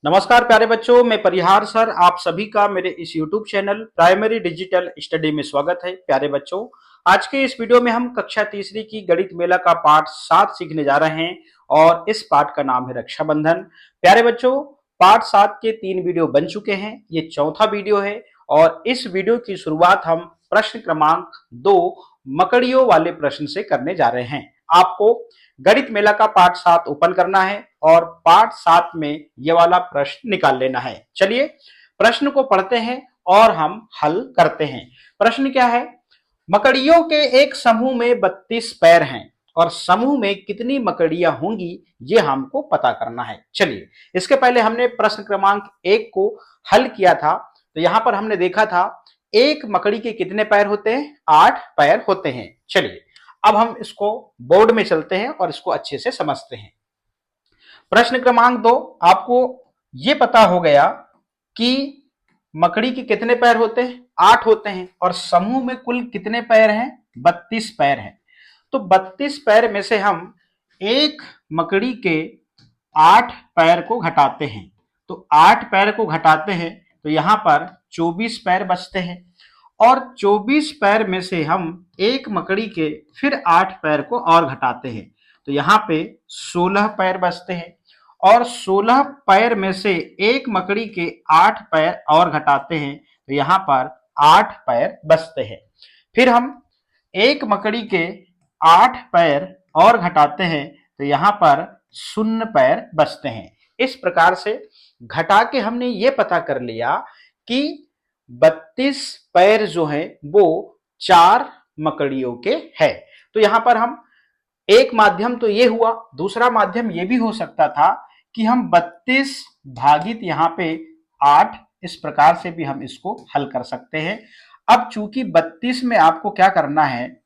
नमस्कार प्यारे बच्चों, मैं परिहार सर आप सभी का मेरे इस YouTube channel primary digital study में स्वागत है। प्यारे बच्चों, आज के इस वीडियो में हम कक्षा तीसरी की गणित मेला का पाठ 7 सीखने जा रहे हैं और इस पाठ का नाम है रक्षाबंधन। प्यारे बच्चों, पाठ 7 के 3 वीडियो बन चुके हैं, ये चौथा वीडियो है और इस वीडियो की शुरुआत हम प्रश्न क्रमांक 2 मकड़ियों वाले प्रश्न से करने जा रहे हैं। आपको गणित मेला का पाठ 7 ओपन करना है और पाठ 7 में ये वाला प्रश्न निकाल लेना है। चलिए प्रश्न को पढ़ते हैं और हम हल करते हैं। प्रश्न क्या है? मकड़ियों के एक समूह में 32 पैर हैं और समूह में कितनी मकड़ियां होंगी ये हमको पता करना है। चलिए, इसके पहले हमने प्रश्न क्रमांक 1 को हल किया था। तो यहां पर हमने देखा था एक मकड़ी के कितने पैर होते हैं? 8 पैर होते हैं। चलिए अब हम इसको बोर्ड में चलते हैं और इसको अच्छे से समझते हैं। प्रश्न क्रमांक 2, आपको ये पता हो गया कि मकड़ी के कितने पैर होते हैं? 8 होते हैं और समूह में कुल कितने पैर हैं? 32 पैर हैं। तो 32 पैर में से हम एक मकड़ी के 8 पैर को घटाते हैं। तो 8 पैर को घटाते हैं तो यहां पर 24 पैर बचते हैं और 24 पैर में से हम एक मकड़ी के फिर 8 पैर को और घटाते हैं तो यहाँ पे 16 पैर बचते हैं और 16 पैर में से एक मकड़ी के 8 पैर और घटाते हैं तो यहाँ पर 8 पैर बचते हैं। फिर हम एक मकड़ी के 8 पैर और घटाते हैं तो यहाँ पर 0 पैर बचते हैं। इस प्रकार से घटा के हमने ये पता कर लिया कि 32 पैर जो है वो 4 मकड़ियों के है। तो यहां पर हम एक माध्यम तो ये हुआ, दूसरा माध्यम ये भी हो सकता था कि हम 32 भागित यहाँ पे 8 इस प्रकार से भी हम इसको हल कर सकते हैं। अब चूंकि 32 में आपको क्या करना है?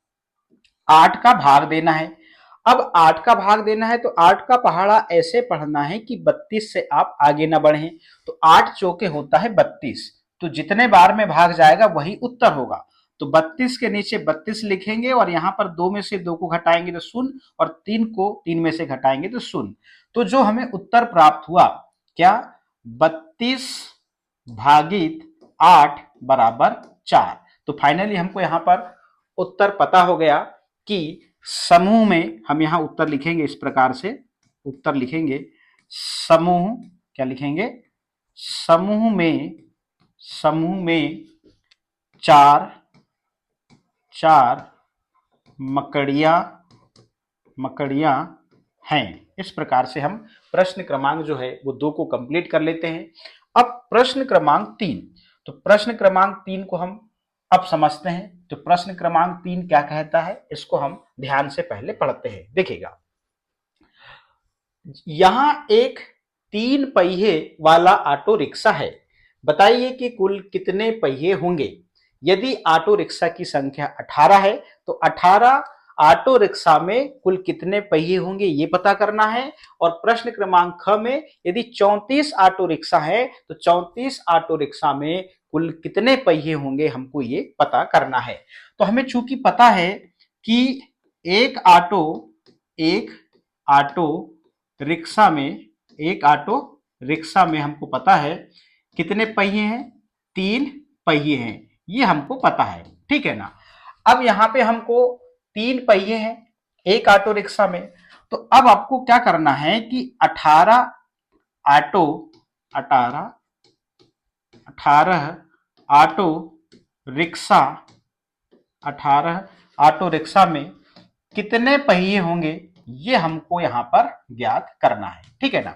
8 का भाग देना है। अब 8 का भाग देना है तो 8 का पहाड़ा ऐसे पढ़ना है कि 32 से आप आगे ना बढ़ें। तो 8 चौके होता है 32, तो जितने बार में भाग जाएगा वही उत्तर होगा। तो 32 के नीचे 32 लिखेंगे और यहाँ पर 2 में से 2 को घटाएंगे तो 0 और 3 को 3 में से घटाएंगे तो 0। तो जो हमें उत्तर प्राप्त हुआ क्या? 32 भागित 8 बराबर 4। तो फाइनली हमको यहाँ पर उत्तर पता हो गया कि समूह में हम यहाँ उत्तर लिखेंगे इस प्रकार से। उत्तर लिखेंगे समूह, क्या लिखेंगे? समूह में 4 मकड़ियां हैं। इस प्रकार से हम प्रश्न क्रमांक जो है वो 2 को कंप्लीट कर लेते हैं। अब प्रश्न क्रमांक 3, तो प्रश्न क्रमांक 3 को हम अब समझते हैं। तो प्रश्न क्रमांक 3 क्या कहता है इसको हम ध्यान से पहले पढ़ते हैं। देखिएगा, यहां एक 3 पहिए वाला ऑटो रिक्शा है। बताइए कि कुल कितने पहिए होंगे? यदि ऑटो रिक्शा की संख्या 18 है तो 18 ऑटो रिक्शा में कुल कितने पहिए होंगे ये पता करना है। और प्रश्न क्रमांक ख में यदि 34 ऑटो रिक्शा है तो 34 ऑटो रिक्शा में कुल कितने पहिए होंगे हमको ये पता करना है। तो हमें चूंकि पता है कि एक ऑटो रिक्शा में हमको पता है कितने पहिए हैं? 3 पहिए हैं, ये हमको पता है, ठीक है ना। अब यहाँ पे हमको 3 पहिए हैं एक ऑटो रिक्शा में, तो अब आपको क्या करना है कि 18 ऑटो 18 ऑटो रिक्शा में कितने पहिए होंगे ये हमको यहाँ पर ज्ञात करना है, ठीक है ना।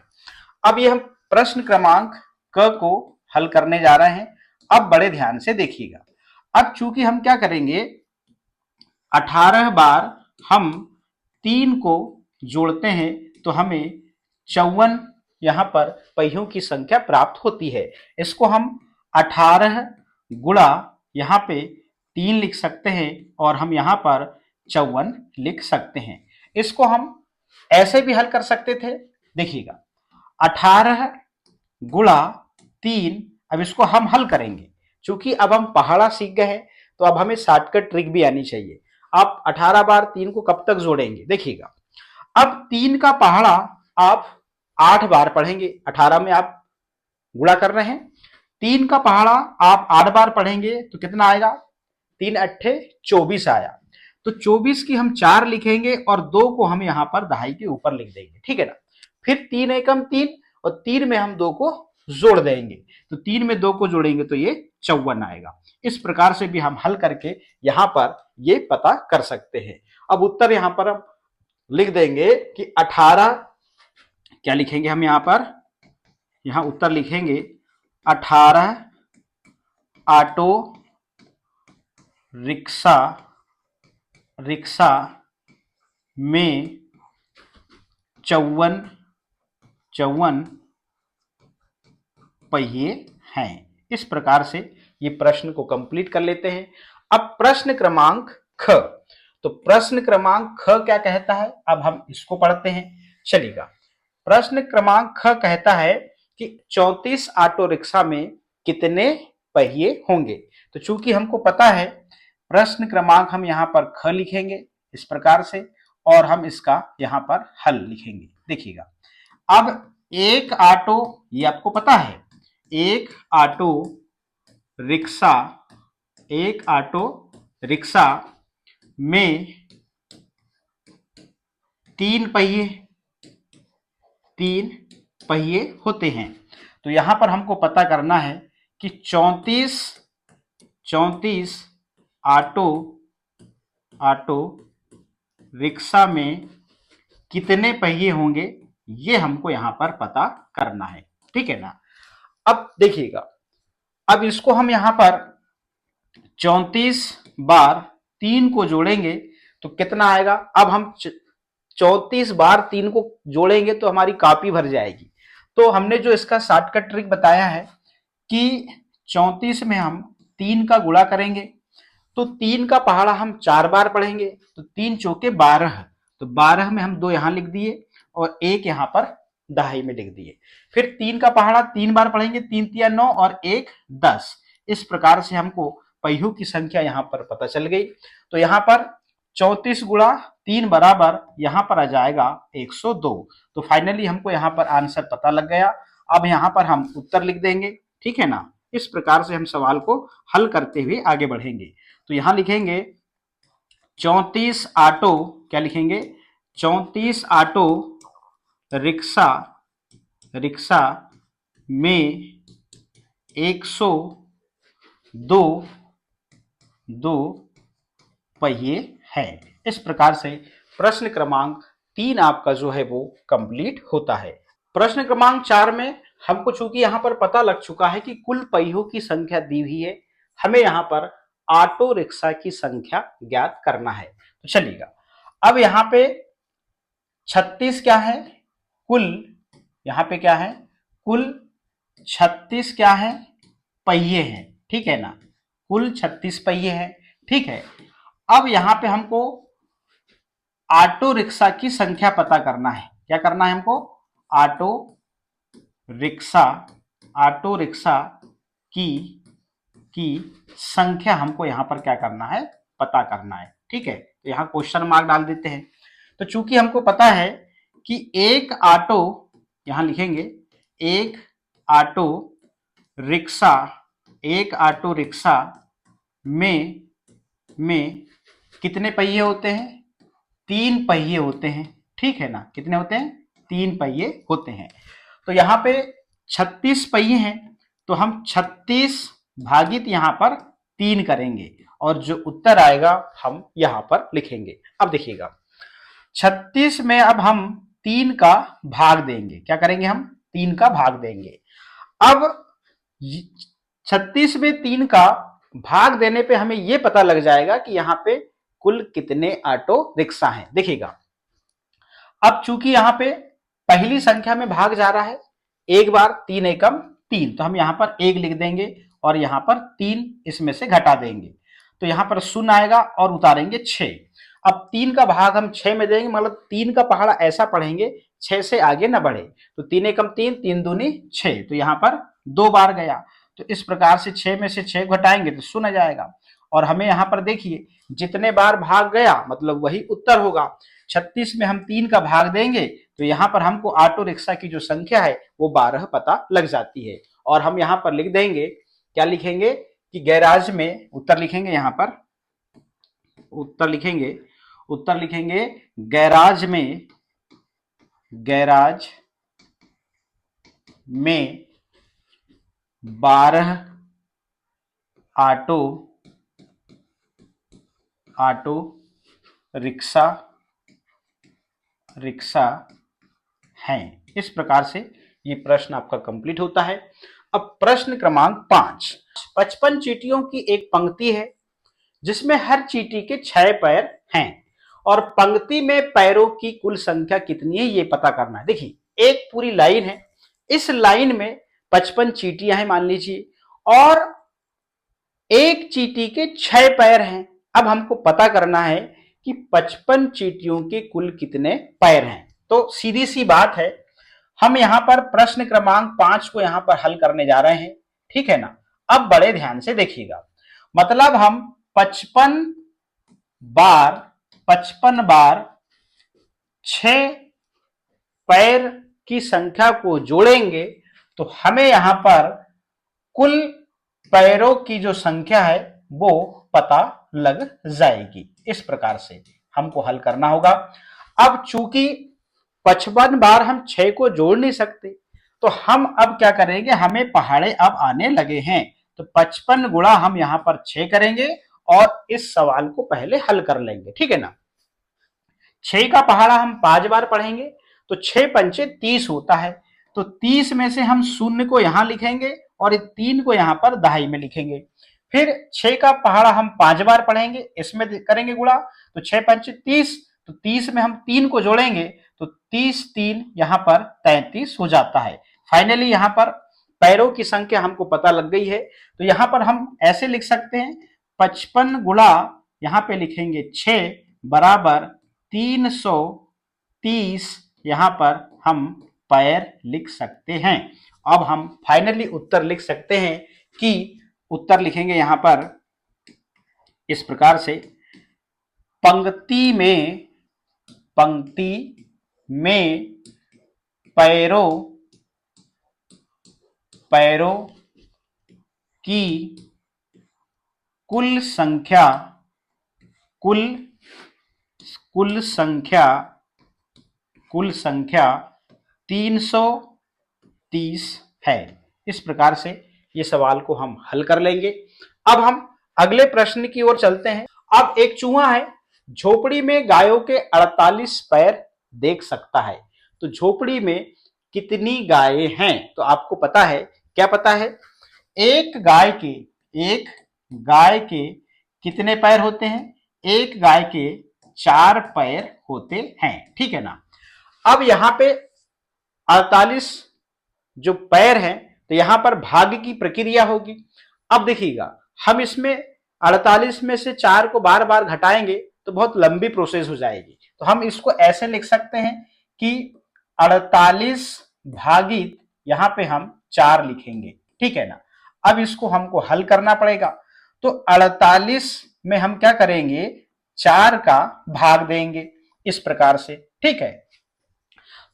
अब ये हम प्रश्न क्रमांक क को हल करने जा रहे हैं। अब बड़े ध्यान से देखिएगा। अब चूंकि हम क्या करेंगे, 18 बार हम 3 को जोड़ते हैं तो हमें 54 यहाँ पर पहियों की संख्या प्राप्त होती है। इसको हम 18 गुणा यहाँ पे 3 लिख सकते हैं और हम यहाँ पर 54 लिख सकते हैं। इसको हम ऐसे भी हल कर सकते थे। देखिएगा, 18 गुणा 3, अब इसको हम हल करेंगे। चूंकि अब हम पहाड़ा सीख गए हैं तो अब हमें शॉर्टकट ट्रिक भी आनी चाहिए। आप 18 बार 3 को कब तक जोड़ेंगे? देखिएगा, अब 3 का पहाड़ा आप 8 बार पढ़ेंगे। 18 में आप गुणा कर रहे हैं। 3 का पहाड़ा आप 8 बार पढ़ेंगे तो कितना आएगा, 3 अट्ठे 24 आया। तो 24 की हम 4 लिखेंगे और 2 को हम यहाँ पर दहाई के ऊपर लिख देंगे, ठीक है ना। फिर 3 एकम 3 और 3 में हम 2 को जोड़ देंगे, तो 3 में 2 को जोड़ेंगे तो ये 54 आएगा। इस प्रकार से भी हम हल करके यहाँ पर ये पता कर सकते हैं। अब उत्तर यहाँ पर हम लिख देंगे कि 18, क्या लिखेंगे हम यहाँ पर, यहाँ उत्तर लिखेंगे 18 ऑटो रिक्शा में 54 पहिए हैं। इस प्रकार से ये प्रश्न को कंप्लीट कर लेते हैं। अब प्रश्न क्रमांक ख, तो प्रश्न क्रमांक ख क्या कहता है, अब हम इसको पढ़ते हैं, चलिएगा। प्रश्न क्रमांक ख कहता है कि 34 ऑटो रिक्शा में कितने पहिए होंगे। तो चूंकि हमको पता है, प्रश्न क्रमांक हम यहाँ पर ख लिखेंगे इस प्रकार से, और हम इसका यहाँ पर हल लिखेंगे। देखिएगा, अब एक ऑटो, ये आपको पता है, एक ऑटो रिक्शा में 3 पहिए होते हैं। तो यहां पर हमको पता करना है कि 34 ऑटो रिक्शा में कितने पहिए होंगे, ये हमको यहां पर पता करना है, ठीक है ना। अब देखिएगा, अब इसको हम यहां पर 34 बार 3 को जोड़ेंगे तो कितना आएगा। अब हम 34 बार 3 को जोड़ेंगे तो हमारी कॉपी भर जाएगी। तो हमने जो इसका शॉर्टकट ट्रिक बताया है कि 34 में हम 3 का गुणा करेंगे, तो 3 का पहाड़ा हम 4 बार पढ़ेंगे, तो 3 चौके 12, तो 12 में हम 2 यहां लिख दिए और 1 यहां पर दहाई में लिख दिए। फिर 3 का पहाड़ा 3 बार पढ़ेंगे, 3 तिया 9 और 1 10। इस प्रकार से हमको पहियों की संख्या यहां पर पता चल गई। तो यहां पर 34 गुणा 3 बराबर यहां पर आ जाएगा 102। तो फाइनली हमको यहां पर आंसर पता लग गया। अब यहां पर हम उत्तर लिख देंगे, ठीक है ना। इस प्रकार से हम सवाल को हल करते हुए आगे बढ़ेंगे। तो यहां लिखेंगे 34 ऑटो, क्या लिखेंगे, 34 ऑटो रिक्शा में 102 पहिए हैं। इस प्रकार से प्रश्न क्रमांक 3 आपका जो है वो कंप्लीट होता है। प्रश्न क्रमांक 4 में हमको चूंकि यहां पर पता लग चुका है कि कुल पहियों की संख्या दी हुई है, हमें यहां पर ऑटो रिक्शा की संख्या ज्ञात करना है। तो चलिएगा, अब यहां पे 36 क्या है, कुल, यहां पे क्या है, कुल 36 क्या है, पहिए हैं, ठीक है ना। कुल 36 पहिए हैं, ठीक है। अब यहां पे हमको ऑटो रिक्शा की संख्या पता करना है। क्या करना है हमको, ऑटो रिक्शा की संख्या हमको यहां पर क्या करना है, पता करना है, ठीक है। तो यहां क्वेश्चन मार्क डाल देते हैं। तो चूंकि हमको पता है कि एक ऑटो, यहां लिखेंगे एक ऑटो रिक्शा में कितने पहिए होते हैं, 3 पहिए होते हैं, ठीक है ना। कितने होते हैं, 3 पहिए होते हैं। तो यहां पे 36 पहिए हैं, तो हम 36 भागित यहां पर 3 करेंगे और जो उत्तर आएगा हम यहां पर लिखेंगे। अब देखिएगा, 36 में अब हम 3 का भाग देंगे। क्या करेंगे, हम 3 का भाग देंगे। अब 36 में 3 का भाग देने पे हमें यह पता लग जाएगा कि यहां पे कुल कितने ऑटो रिक्शा हैं। देखिएगा, अब चूंकि यहां पे पहली संख्या में भाग जा रहा है, एक बार 3 एकम 3, तो हम यहां पर 1 लिख देंगे और यहां पर 3 इसमें से घटा देंगे, तो यहां पर 0 आएगा और उतारेंगे 6। अब 3 का भाग हम 6 में देंगे, मतलब 3 का पहाड़ा ऐसा पढ़ेंगे 6 से आगे न बढ़े। तो 3 एकम 3, 3 दूनी 6, तो यहां पर 2 बार गया। तो इस प्रकार से 6 में से 6 घटाएंगे तो 0 जाएगा। और हमें यहां पर देखिए, जितने बार भाग गया मतलब वही उत्तर होगा। 36 में हम 3 का भाग देंगे तो यहां पर हमको ऑटो रिक्शा की जो संख्या है वो 12 पता लग जाती है। और हम यहाँ पर लिख देंगे, क्या लिखेंगे कि गैराज में, उत्तर लिखेंगे यहाँ पर, उत्तर लिखेंगे, उत्तर लिखेंगे गैराज में, गैराज में 12 ऑटो ऑटो रिक्शा रिक्शा हैं। इस प्रकार से ये प्रश्न आपका कंप्लीट होता है। अब प्रश्न क्रमांक 5, 55 चींटियों की एक पंक्ति है जिसमें हर चींटी के 6 पैर हैं और पंक्ति में पैरों की कुल संख्या कितनी है ये पता करना है। देखिए एक पूरी लाइन है, इस लाइन में 55 चींटियां हैं मान लीजिए, और एक चींटी के 6 पैर हैं। अब हमको पता करना है कि 55 चींटियों के कुल कितने पैर हैं। तो सीधी सी बात है, हम यहां पर प्रश्न क्रमांक 5 को यहां पर हल करने जा रहे हैं, ठीक है ना। अब बड़े ध्यान से देखिएगा, मतलब हम 55 बार 6 पैर की संख्या को जोड़ेंगे तो हमें यहां पर कुल पैरों की जो संख्या है वो पता लग जाएगी। इस प्रकार से हमको हल करना होगा। अब चूंकि 55 बार हम 6 को जोड़ नहीं सकते, तो हम अब क्या करेंगे, हमें पहाड़े अब आने लगे हैं, तो 55 गुणा हम यहां पर 6 करेंगे और इस सवाल को पहले हल कर लेंगे, ठीक है ना। 6 का पहाड़ा हम 5 बार पढ़ेंगे तो 6 पंचे 30 होता है, तो 30 में से हम शून्य को यहां लिखेंगे और 3 को यहां पर दहाई में लिखेंगे। फिर 6 का पहाड़ा हम 5 बार पढ़ेंगे, इसमें करेंगे गुणा, तो 6 पंचे 30, तो 30 में हम 3 को जोड़ेंगे तो 30 3 यहां पर 33 हो जाता है। फाइनली यहां पर पैरों की संख्या हमको पता लग गई है, तो यहां पर हम ऐसे लिख सकते हैं 55 गुणा यहां पे लिखेंगे 6 बराबर 330, यहां पर हम पैर लिख सकते हैं। अब हम फाइनली उत्तर लिख सकते हैं कि उत्तर लिखेंगे यहां पर इस प्रकार से, पंक्ति में पैरों की कुल संख्या कुल संख्या 330 है। इस प्रकार से ये सवाल को हम हल कर लेंगे। अब हम अगले प्रश्न की ओर चलते हैं। अब एक चूहा है, झोपड़ी में गायों के 48 पैर देख सकता है, तो झोपड़ी में कितनी गायें हैं? तो आपको पता है, क्या पता है, एक गाय के कितने पैर होते हैं? एक गाय के 4 पैर होते हैं, ठीक है ना। अब यहां पे 48 जो पैर हैं, तो यहां पर भाग की प्रक्रिया होगी। अब देखिएगा, हम इसमें 48 में से 4 को बार बार घटाएंगे तो बहुत लंबी प्रोसेस हो जाएगी, तो हम इसको ऐसे लिख सकते हैं कि 48 भागित यहां पे हम 4 लिखेंगे, ठीक है ना। अब इसको हमको हल करना पड़ेगा, तो 48 में हम क्या करेंगे, 4 का भाग देंगे इस प्रकार से, ठीक है।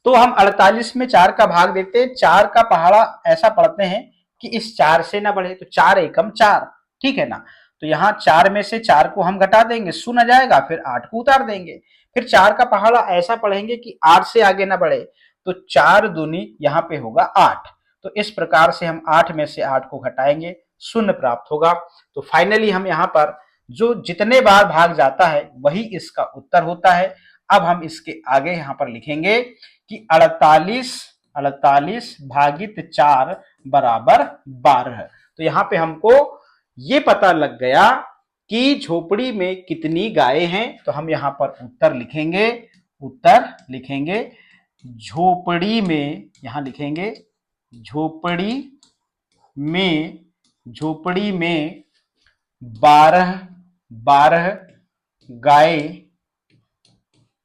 तो हम 48 में 4 का भाग देते हैं, 4 का पहाड़ा ऐसा पढ़ते हैं कि इस 4 से ना बढ़े, तो 4 एकम 4, ठीक है ना। तो यहाँ 4 में से 4 को हम घटा देंगे, शून्य आ जाएगा, फिर 8 को उतार देंगे, फिर 4 का पहाड़ा ऐसा पढ़ेंगे कि 8 से आगे ना बढ़े, तो 4 दूनी यहाँ पे होगा 8। तो इस प्रकार से हम 8 में से 8 को घटाएंगे, शून्य प्राप्त होगा। तो फाइनली हम यहाँ पर जो जितने बार भाग जाता है वही इसका उत्तर होता है। अब हम इसके आगे यहाँ पर लिखेंगे कि 48 भागित 4 बराबर 12। तो यहाँ पे हमको ये पता लग गया कि झोपड़ी में कितनी गायें हैं। तो हम यहाँ पर उत्तर लिखेंगे झोपड़ी में, यहाँ लिखेंगे झोपड़ी में 12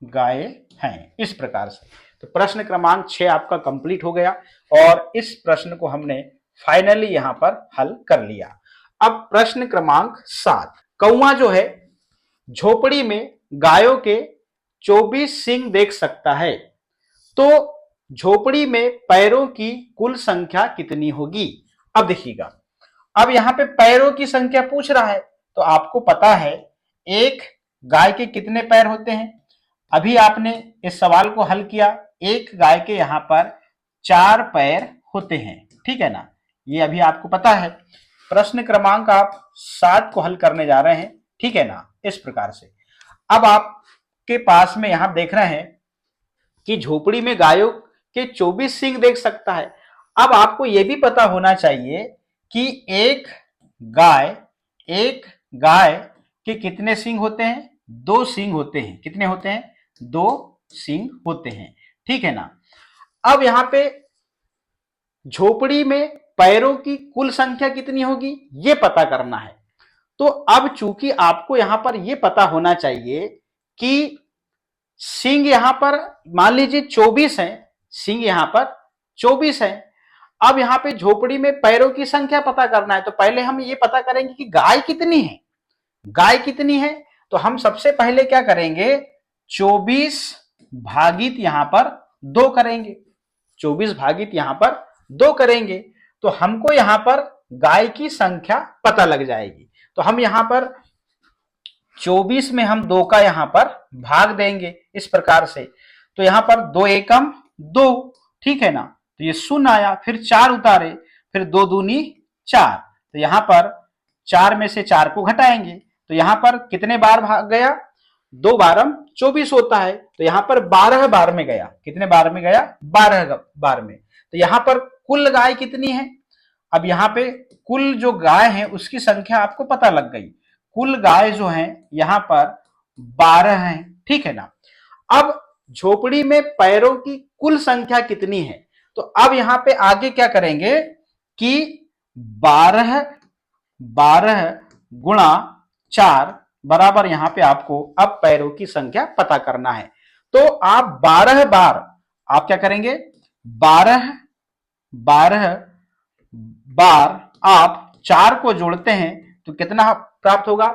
गाय हैं, इस प्रकार से। तो प्रश्न क्रमांक 6 आपका कंप्लीट हो गया और इस प्रश्न को हमने फाइनली यहां पर हल कर लिया। अब प्रश्न क्रमांक 7, कौवा जो है झोपड़ी में गायों के 24 सींग देख सकता है, तो झोपड़ी में पैरों की कुल संख्या कितनी होगी? अब देखिएगा, अब यहाँ पे पैरों की संख्या पूछ रहा है, तो आपको पता है एक गाय के कितने पैर होते हैं। अभी आपने इस सवाल को हल किया, एक गाय के यहाँ पर 4 पैर होते हैं, ठीक है ना, ये अभी आपको पता है। प्रश्न क्रमांक आप 7 को हल करने जा रहे हैं, ठीक है ना, इस प्रकार से। अब आपके पास में यहां देख रहे हैं कि झोपड़ी में गायों के 24 सींग देख सकता है। अब आपको यह भी पता होना चाहिए कि गाय एक गाय के कितने सींग होते हैं, 2 सींग होते हैं। कितने होते हैं, 2 सींग होते हैं, ठीक है ना। अब यहां पे झोपड़ी में पैरों की कुल संख्या कितनी होगी ये पता करना है। तो अब चूंकि आपको यहां पर यह पता होना चाहिए कि सींग यहां पर मान लीजिए 24 है, सींग यहां पर 24 है। अब यहां पे झोपड़ी में पैरों की संख्या पता करना है, तो पहले हम ये पता करेंगे कि गाय कितनी है। गाय कितनी है, तो हम सबसे पहले क्या करेंगे, 24 भागित यहां पर 2 करेंगे। 24 भागित यहां पर 2 करेंगे तो हमको यहां पर गाय की संख्या पता लग जाएगी। तो हम यहां पर 24 में हम 2 का यहां पर भाग देंगे इस प्रकार से। तो यहां पर 2 एकम 2, ठीक है ना, तो ये 0 आया, फिर 4 उतारे, फिर 2 दूनी 4, तो यहां पर 4 में से 4 को घटाएंगे, तो यहां पर कितने बार भाग गया, 2 बारम 24 होता है, तो यहां पर 12 बार में गया। कितने बार में गया, 12 बार में। तो यहां पर कुल गाय कितनी है, अब यहां पे कुल जो गाय है उसकी संख्या आपको पता लग गई। कुल गाय जो है यहां पर 12 है, ठीक है ना। अब झोपड़ी में पैरों की कुल संख्या कितनी है, तो अब यहां पे आगे क्या करेंगे कि 12 गुणा 4 बराबर यहां पे आपको अब पैरों की संख्या पता करना है। तो आप 12 बार आप क्या करेंगे, 12 बार आप 4 को जोड़ते हैं तो कितना प्राप्त होगा,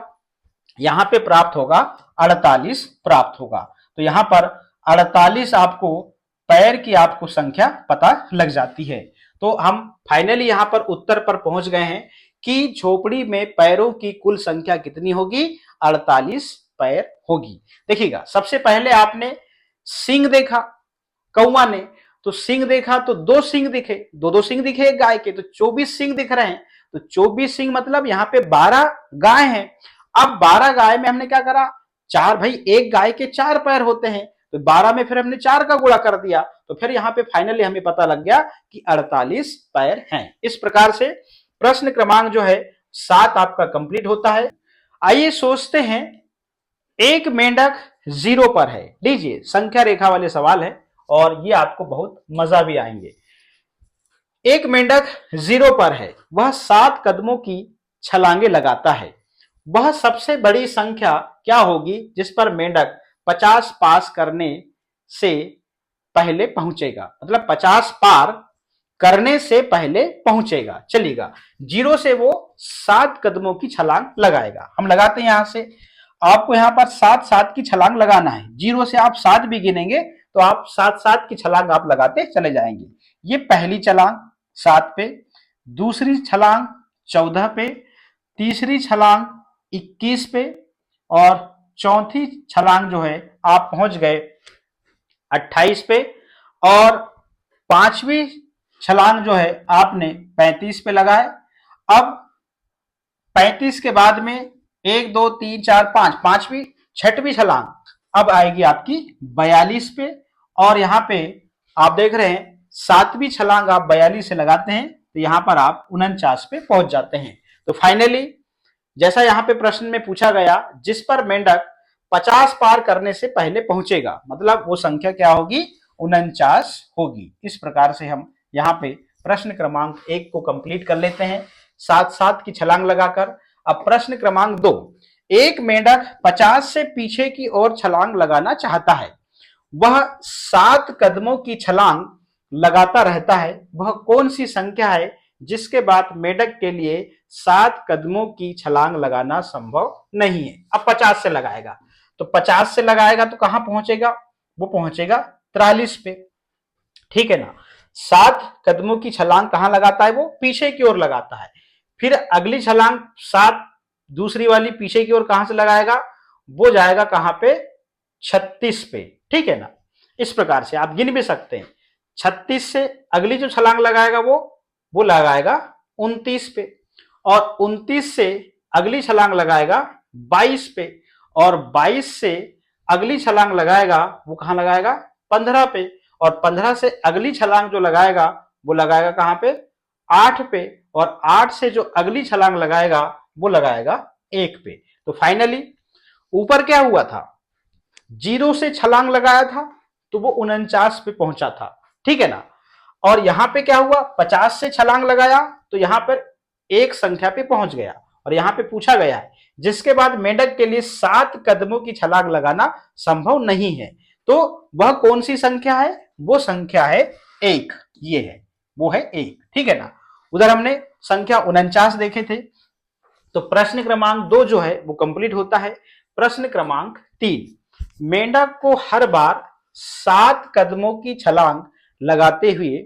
यहां पे प्राप्त होगा 48 प्राप्त होगा। तो यहां पर 48 आपको पैर की आपको संख्या पता लग जाती है। तो हम फाइनली यहां पर उत्तर पर पहुंच गए हैं कि झोपड़ी में पैरों की कुल संख्या कितनी होगी, 48 पैर होगी। देखिएगा, सबसे पहले आपने सिंग देखा कौवा ने, तो सिंग देखा तो 2 सिंग दिखे, 2 सिंग दिखे एक गाय के, तो 24 सिंग दिख रहे हैं। तो 24 सिंग मतलब यहाँ पे 12 गाय हैं। अब 12 गाय में हमने क्या करा, 4, भाई एक गाय के 4 पैर होते हैं, तो 12 में फिर हमने 4 का गुणा कर दिया, तो फिर यहाँ पे फाइनली हमें पता लग गया कि 48 पैर हैं। इस प्रकार से प्रश्न क्रमांक जो है 7 आपका कंप्लीट होता है। आइए सोचते हैं, एक मेंढक 0 पर है। लीजिए, संख्या रेखा वाले सवाल है और ये आपको बहुत मजा भी आएंगे। एक मेंढक 0 पर है, वह 7 कदमों की छलांगे लगाता है। वह सबसे बड़ी संख्या क्या होगी जिस पर मेंढक 50 पास करने से पहले पहुंचेगा, मतलब 50 पार करने से पहले पहुंचेगा। चलिएगा, 0 से वो 7 कदमों की छलांग लगाएगा। हम लगाते हैं यहां से, आपको यहां पर 7 की छलांग लगाना है। 0 से आप 7 भी गिनेंगे तो आप 7 की छलांग आप लगाते चले जाएंगे। ये पहली छलांग 7 पे, दूसरी छलांग 14 पे, तीसरी छलांग 21 पे और चौथी छलांग जो है आप पहुंच गए 28 पे और पांचवी छलांग जो है आपने 35 पे लगाए। अब 35 के बाद में 1 2 3 4 5, पांचवी छठवीं छलांग अब आएगी आपकी 42 पे और यहां पे आप देख रहे हैं 7वीं छलांग आप 42 से लगाते हैं तो यहां पर आप 49 पे पहुंच जाते हैं। तो फाइनली जैसा यहां पे प्रश्न में पूछा गया, जिस पर मेंढक 50 पार करने से पहले पहुंचेगा, मतलब वो संख्या क्या होगी, 49 होगी। इस प्रकार से हम यहाँ पे प्रश्न क्रमांक 1 को कंप्लीट कर लेते हैं 7 की छलांग लगाकर। अब प्रश्न क्रमांक 2, एक मेंढक 50 से पीछे की ओर छलांग लगाना चाहता है। वह 7 कदमों की छलांग लगाता रहता है। वह कौन सी संख्या है जिसके बाद मेंढक के लिए 7 कदमों की छलांग लगाना संभव नहीं है। अब 50 से लगाएगा, तो 50 से लगाएगा तो कहां पहुंचेगा, वो पहुंचेगा 43 पे, ठीक है ना। 7 कदमों की छलांग कहां लगाता है, वो पीछे की ओर लगाता है। फिर अगली छलांग 7 दूसरी वाली पीछे की ओर कहां से लगाएगा, वो जाएगा कहां पे, 36 पे, ठीक है ना। इस प्रकार से आप गिन भी सकते हैं। 36 से अगली जो छलांग लगाएगा वो लगाएगा 29 पे, और 29 से अगली छलांग लगाएगा 22 पे, और 22 से अगली छलांग लगाएगा वो कहां लगाएगा, 15 पे, और 15 से अगली छलांग जो लगाएगा वो लगाएगा कहां पे, 8 पे, और 8 से जो अगली छलांग लगाएगा वो लगाएगा 1 पे। तो फाइनली ऊपर क्या हुआ था, 0 से छलांग लगाया था तो वो 49 पे पहुंचा था, ठीक है ना। और यहां पे क्या हुआ, 50 से छलांग लगाया तो यहां पर एक संख्या पे पहुंच गया, और यहां पे पूछा गया है जिसके बाद मेंढक के लिए 7 कदमों की छलांग लगाना संभव नहीं है, तो वह कौन सी संख्या है, वो संख्या है 1, ये है, वो है 1, ठीक है ना। उधर हमने संख्या 49 देखे थे। तो प्रश्न क्रमांक 2 जो है वो कंप्लीट होता है। प्रश्न क्रमांक 3, मेंढक को हर बार 7 कदमों की छलांग लगाते हुए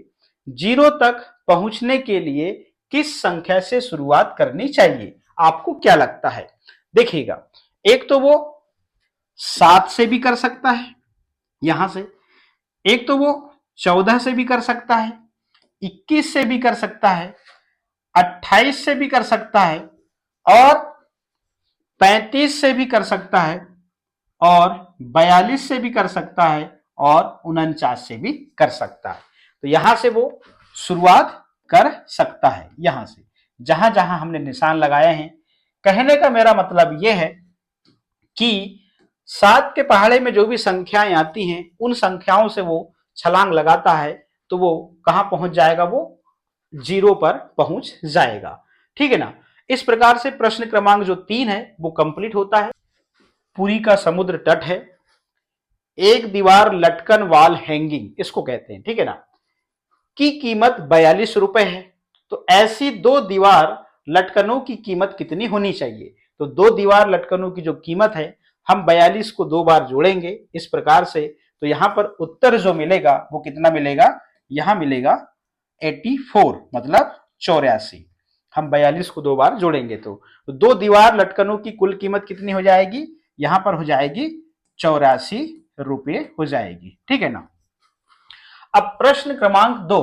0 तक पहुंचने के लिए किस संख्या से शुरुआत करनी चाहिए, आपको क्या लगता है। देखिएगा, एक तो वो 7 से भी कर सकता है यहां से, एक तो वो 14 से भी कर सकता है, 21 से भी कर सकता है, 28 से भी कर सकता है, और 35 से भी कर सकता है, और 42 से भी कर सकता है, और 49 से भी कर सकता है। तो यहां से वो शुरुआत कर सकता है, यहां से जहां जहां हमने निशान लगाए हैं। कहने का मेरा मतलब यह है कि 7 के पहाड़े में जो भी संख्याएं आती हैं उन संख्याओं से वो छलांग लगाता है तो वो कहां पहुंच जाएगा, वो 0 पर पहुंच जाएगा, ठीक है ना। इस प्रकार से प्रश्न क्रमांक जो 3 है वो कंप्लीट होता है। पुरी का समुद्र तट है, एक दीवार लटकन वाल हैंगिंग इसको कहते हैं, ठीक है ना, की कीमत 42 रुपए है। तो ऐसी 2 दीवार लटकनों की कीमत कितनी होनी चाहिए, तो 2 दीवार लटकनों की जो कीमत है हम 42 को 2 बार जोड़ेंगे इस प्रकार से, तो यहां पर उत्तर जो मिलेगा वो कितना मिलेगा, यहां मिलेगा 84, मतलब 84। हम 42 को 2 बार जोड़ेंगे तो 2 दीवार लटकनों की कुल कीमत कितनी हो जाएगी, यहां पर हो जाएगी 84 रुपए हो जाएगी, ठीक है ना। अब प्रश्न क्रमांक 2,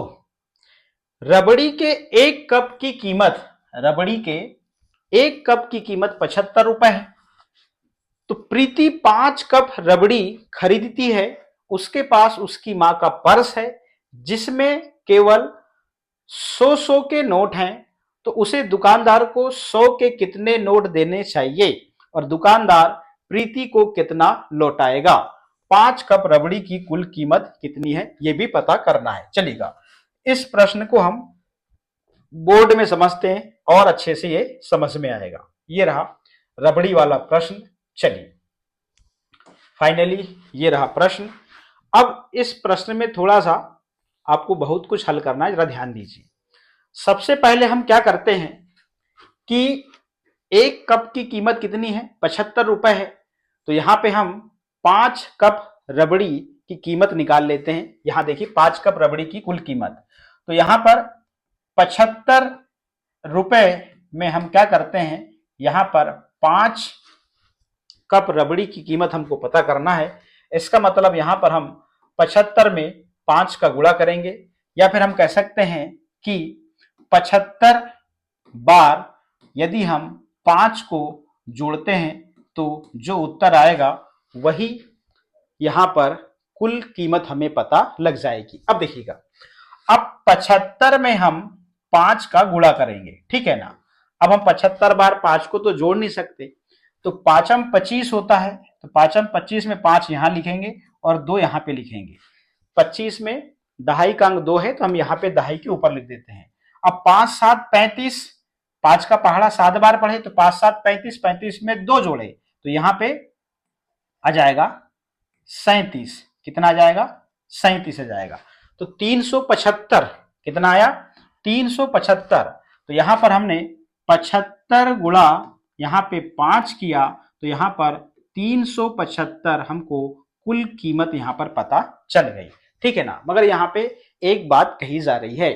रबड़ी के एक कप की कीमत, रबड़ी के एक कप की कीमत 75 रुपए है। तो प्रीति 5 कप रबड़ी खरीदती है, उसके पास उसकी मां का पर्स है जिसमें केवल 100 के नोट हैं, तो उसे दुकानदार को 100 के कितने नोट देने चाहिए और दुकानदार प्रीति को कितना लौटाएगा। 5 कप रबड़ी की कुल कीमत कितनी है यह भी पता करना है। चलिएगा, इस प्रश्न को हम बोर्ड में समझते हैं और अच्छे से ये समझ में आएगा। ये रहा रबड़ी वाला प्रश्न। चलिए, फाइनली ये रहा प्रश्न। अब इस प्रश्न में थोड़ा सा आपको बहुत कुछ हल करना है, जरा ध्यान दीजिए। सबसे पहले हम क्या करते हैं कि एक कप की कीमत कितनी है, 75 रुपए है, तो यहां पे हम 5 कप रबड़ी की कीमत निकाल लेते हैं। यहां देखिए 5 कप रबड़ी की कुल कीमत, तो यहां पर 75 रुपए में हम क्या करते हैं, यहां पर 5 कप रबड़ी की कीमत हमको पता करना है। इसका मतलब यहां पर हम 75 में 5 का गुणा करेंगे, या फिर हम कह सकते हैं कि 75 बार यदि हम 5 को जोड़ते हैं तो जो उत्तर आएगा वही यहां पर कुल कीमत हमें पता लग जाएगी। अब देखिएगा, अब 75 में हम 5 का गुणा करेंगे, ठीक है ना। अब हम 75 बार 5 को तो जोड़ नहीं सकते, तो 5 25 होता है, तो 5 25 में 5 यहां लिखेंगे और 2 यहां पे लिखेंगे। 25 में दहाई का अंक 2 है तो हम यहां पे दहाई के ऊपर लिख देते हैं। अब 5 7 35, 5 का पहाड़ा 7 बार पढ़े तो 5 7 35, 35 में 2 जोड़े तो यहां पे आ जाएगा 37। कितना आ जाएगा, 37 आ जाएगा। तो 375 कितना आया, 375। तो यहां पर हमने 75 गुणा यहां पे 5 किया तो यहां पर 375 हमको कुल कीमत यहां पर पता चल गई। ठीक है ना। मगर यहाँ पे एक बात कही जा रही है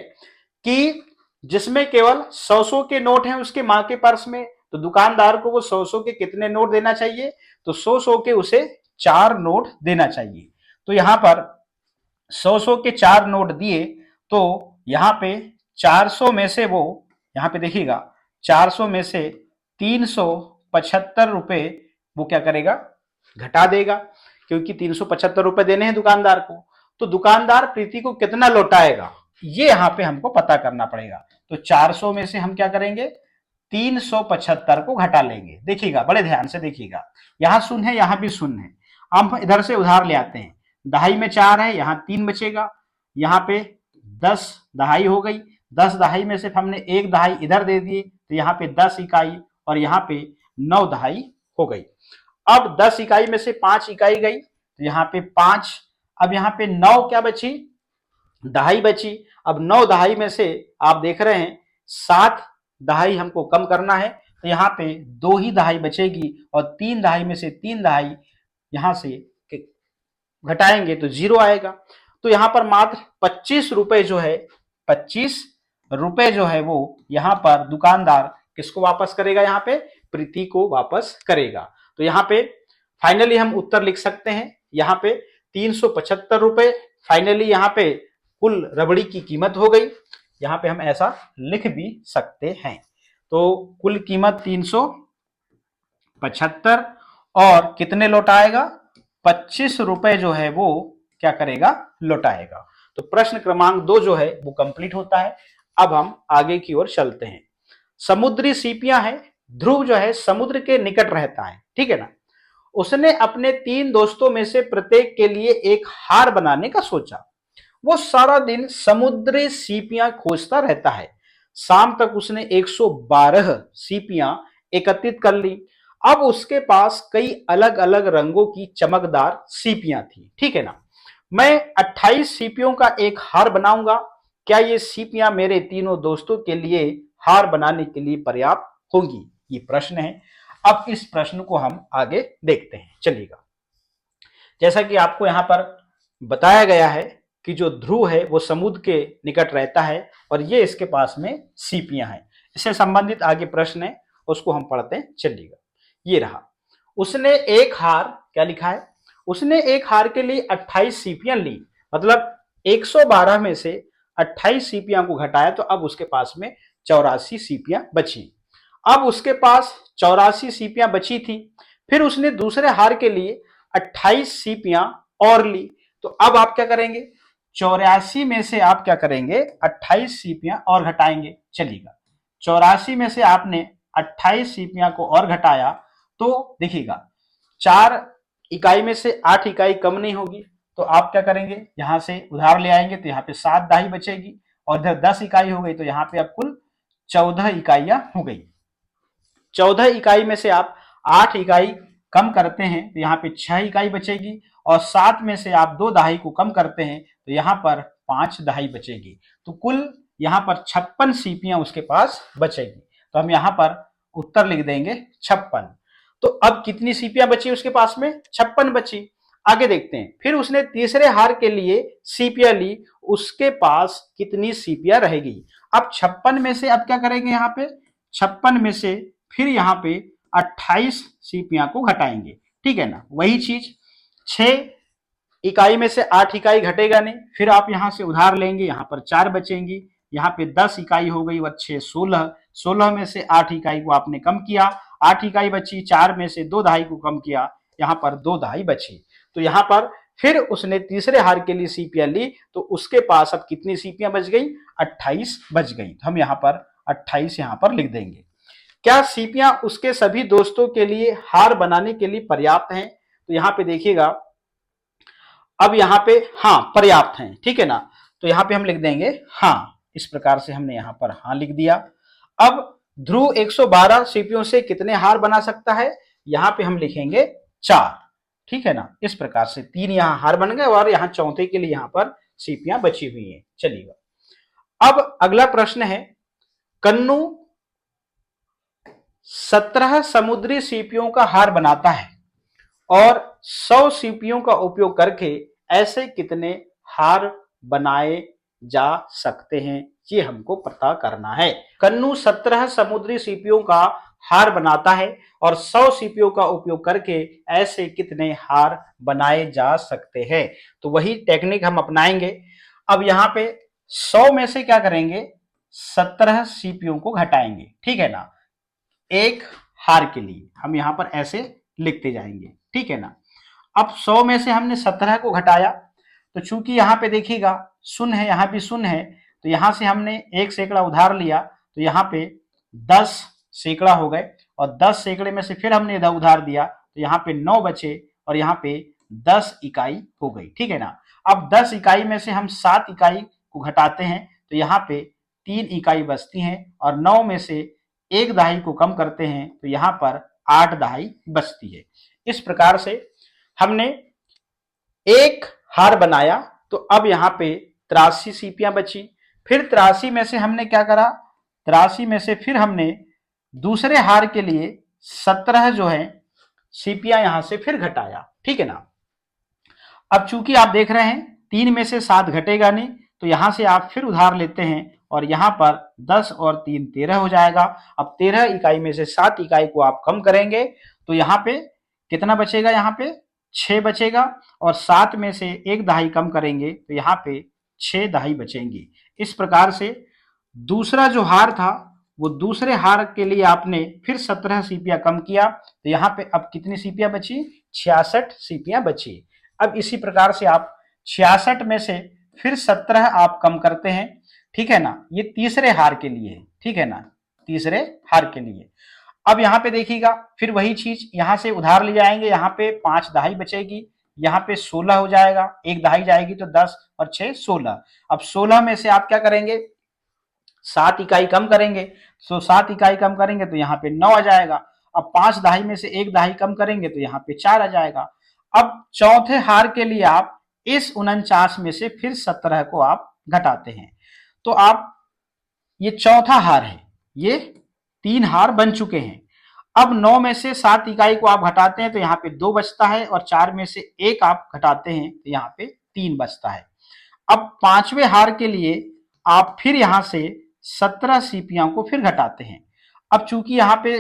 कि जिसमें केवल 100 के नोट हैं उसके मां के पर्स में, तो दुकानदार को वो 100 के कितने नोट देना चाहिए, तो 100 के उसे 4 नोट देना चाहिए। तो यहां पर 100 के 4 नोट दिए, तो यहां पे 400 में से वो, यहां पे देखिएगा 400 में से 375 रुपए वो क्या करेगा, घटा देगा, क्योंकि 375 रुपए देने हैं दुकानदार को। तो दुकानदार प्रीति को कितना लौटाएगा, ये यहां पे हमको पता करना पड़ेगा। तो 400 में से हम क्या करेंगे, 375 को घटा लेंगे। देखिएगा, बड़े ध्यान से देखिएगा, यहां शून्य है, यहां भी शून्य है। हम इधर से उधार ले आते हैं, दहाई में 4 है, यहां 3 बचेगा, यहां पे 10 दहाई हो गई। 10 दहाई में से हमने 1 दहाई इधर दे दिए, तो यहाँ पे 10 इकाई और यहाँ पे 9 दहाई हो गई। अब 10 इकाई में से 5 इकाई गई, तो यहाँ पे 5। अब यहाँ पे 9 क्या बची, दहाई बची। अब 9 दहाई में से आप देख रहे हैं 7 दहाई हमको कम करना है, तो यहाँ पे 2 ही दहाई बचेगी और 3 दहाई में से 3 दहाई यहां से घटाएंगे तो 0 आएगा। तो यहां पर मात्र 25 रुपए जो है, 25 रुपए जो है वो यहां पर दुकानदार किसको वापस करेगा, यहाँ पे प्रीति को वापस करेगा। तो यहाँ पे फाइनली हम उत्तर लिख सकते हैं, यहाँ पे 375 रुपए फाइनली यहाँ पे कुल रबड़ी की कीमत हो गई। यहाँ पे हम ऐसा लिख भी सकते हैं। तो कुल कीमत 375 और कितने लौटाएगा, 25 रुपए जो है वो क्या करेगा, लौटाएगा। तो प्रश्न क्रमांक 2 जो है वो कंप्लीट होता है। अब हम आगे की ओर चलते हैं। समुद्री सीपियां हैं, ध्रुव जो है समुद्र के निकट रहता है, ठीक है ना। उसने अपने 3 दोस्तों में से प्रत्येक के लिए एक हार बनाने का सोचा। वो सारा दिन समुद्री सीपियां खोजता रहता है। शाम तक उसने 112 सीपियां एकत्रित कर ली। अब उसके पास कई अलग अलग रंगों की चमकदार सीपियां थी, ठीक है ना। मैं 28 सीपियों का एक हार बनाऊंगा। क्या ये सीपियां मेरे तीनों दोस्तों के लिए हार बनाने के लिए पर्याप्त होंगी, ये प्रश्न है। अब इस प्रश्न को हम आगे देखते हैं, चलिएगा। जैसा कि आपको यहां पर बताया गया है कि जो ध्रुव है वो समुद्र के निकट रहता है और ये इसके पास में सीपियां हैं। इससे संबंधित आगे प्रश्न है, उसको हम पढ़ते हैं, चलिएगा। ये रहा, उसने एक हार, क्या लिखा है, उसने एक हार के लिए 28 सीपियां ली, मतलब 112 में से 28 सीपियां को घटाया तो अब उसके पास में 84 सीपियां बची। अब उसके पास 84 सीपियां बची थी, फिर उसने दूसरे हार के लिए 28 सीपियां और ली। तो अब आप क्या करेंगे, 84 में से आप क्या करेंगे, 28 सीपियां और घटाएंगे। चलिएगा, 84 में से आपने 28 सीपियां को और घटाया तो देखिएगा 4 इकाई में से 8 इकाई कम नहीं होगी, तो आप क्या करेंगे, यहां से उधार ले आएंगे, तो यहाँ पे 7 दाही बचेगी और इधर 10 इकाई हो गई, तो यहाँ पे अब कुल 14 इकाइयां हो गई। 14 इकाई में से आप 8 इकाई कम करते हैं तो यहाँ पे 6 इकाई बचेगी और 7 में से आप 2 दहाई को कम करते हैं तो यहाँ पर 5 दहाई बचेगी। तो कुल यहाँ पर 56 सीपियां उसके पास बचेगी। तो हम यहाँ पर उत्तर लिख देंगे 56। तो अब कितनी सीपियां बची उसके पास में, 56 बची। आगे देखते हैं, फिर उसने तीसरे हार के लिए सीपियां ली, उसके पास कितनी सीपियां रहेगी। अब 56 में से अब क्या करेंगे, यहाँ पे 56 में से फिर यहाँ पे 28 सीपियां को घटाएंगे, ठीक है ना। वही चीज 6 इकाई में से 8 इकाई घटेगा नहीं, फिर आप यहां से उधार लेंगे, यहाँ पर 4 बचेंगी, यहाँ पे 10 इकाई हो गई और 6 16, 16 में से 8 इकाई को आपने कम किया, 8 इकाई बची, 4 में से 2 दहाई को कम किया, यहाँ पर 2 दहाई बची। तो यहाँ पर फिर उसने तीसरे हार के लिए सीपियां ली, तो उसके पास अब कितनी सीपियां बच गई, 28 बच गई। हम यहाँ पर 28 यहाँ पर लिख देंगे। क्या सीपियां उसके सभी दोस्तों के लिए हार बनाने के लिए पर्याप्त हैं, तो यहाँ पे देखिएगा, अब यहाँ पे हाँ पर्याप्त हैं, ठीक है ना। तो यहाँ पे हम लिख देंगे हाँ, इस प्रकार से हमने यहाँ पर हाँ लिख दिया। अब ध्रुव 112 सीपियों से कितने हार बना सकता है, यहाँ पे हम लिखेंगे 4, ठीक है ना। इस प्रकार से 3 यहाँ हार बन गए और यहाँ चौथे के लिए यहाँ पर सीपियां बची हुई हैं। चलिएगा, अब अगला प्रश्न है, कन्नू 17 समुद्री सीपियों का हार बनाता है और 100 सीपियों का उपयोग करके ऐसे कितने हार बनाए जा सकते हैं, ये हमको पता करना है। कन्नू 17 समुद्री सीपियों का हार बनाता है और 100 सीपियों का उपयोग करके ऐसे कितने हार बनाए जा सकते हैं। तो वही टेक्निक हम अपनाएंगे। अब यहाँ पे 100 में से क्या करेंगे, 17 सीपियों को घटाएंगे, ठीक है ना, एक हार के लिए हम यहाँ पर ऐसे लिखते जाएंगे, ठीक है ना। अब 100 में से हमने 17 को घटाया, तो चूंकि यहाँ पे देखिएगा शून्य है, यहाँ भी शून्य है, तो यहाँ से हमने 1 सैकड़ा उधार लिया, तो यहाँ पे 10 सैकड़ा हो गए, और 10 सैकड़े में से फिर हमने इधर उधार दिया, तो यहाँ पे 9 बचे, और यहाँ पे 10 इकाई हो गई, ठीक है ना। अब 10 इकाई में से हम 7 इकाई को घटाते हैं, तो यहाँ पे 3 इकाई बचती हैं, और 9 में से 1 दहाई को कम करते हैं, तो यहाँ पर 8 दहाई बचती है। इस प्रकार से हमने एक हार बनाया, तो अब यहाँ पे 83 सीपियां बची। फिर 83 में से हमने क्या करा, 83 में से फिर हमने दूसरे हार के लिए 17 जो है सीपियां यहां से फिर घटाया, ठीक है ना। अब चूंकि आप देख रहे हैं 3 में से 7 घटेगा नहीं, तो यहां से आप फिर उधार लेते हैं, और यहां पर 10 और 3 13 हो जाएगा। अब 13 इकाई में से 7 इकाई को आप कम करेंगे, तो यहाँ पे कितना बचेगा, यहाँ पे 6 बचेगा, और 7 में से 1 दहाई कम करेंगे, तो यहाँ पे 6 दहाई बचेंगी। इस प्रकार से दूसरा जो हार था, वो दूसरे हार के लिए आपने फिर 17 सीपियां कम किया, तो यहाँ पे अब कितनी सीपियां बची, 66 सीपियां बची। अब इसी प्रकार से आप 66 में से फिर 17 आप कम करते हैं, ठीक है ना, ये तीसरे हार के लिए, ठीक है ना, तीसरे हार के लिए। अब यहाँ पे देखिएगा फिर वही चीज, यहाँ से उधार ले जाएंगे, यहाँ पे 5 दहाई बचेगी, यहाँ पे 16 हो जाएगा, 1 दहाई जाएगी, तो 10 और 6 16। अब 16 में से आप क्या करेंगे, 7 इकाई कम करेंगे, तो 7 इकाई कम करेंगे तो यहाँ पे 9 आ जाएगा। अब 5 दहाई में से 1 दहाई कम करेंगे, तो यहाँ पे 4 आ जाएगा। अब चौथे हार के लिए आप इस 49 में से फिर 17 को आप घटाते हैं, तो आप ये चौथा हार है, ये 3 हार बन चुके हैं। अब 9 में से 7 इकाई को आप घटाते हैं, तो यहाँ पे 2 बचता है, और 4 में से 1 आप घटाते हैं, तो यहाँ पे 3 बचता है। अब 5वें हार के लिए आप फिर यहाँ से 17 सीपियां को फिर घटाते हैं। अब चूंकि यहाँ पे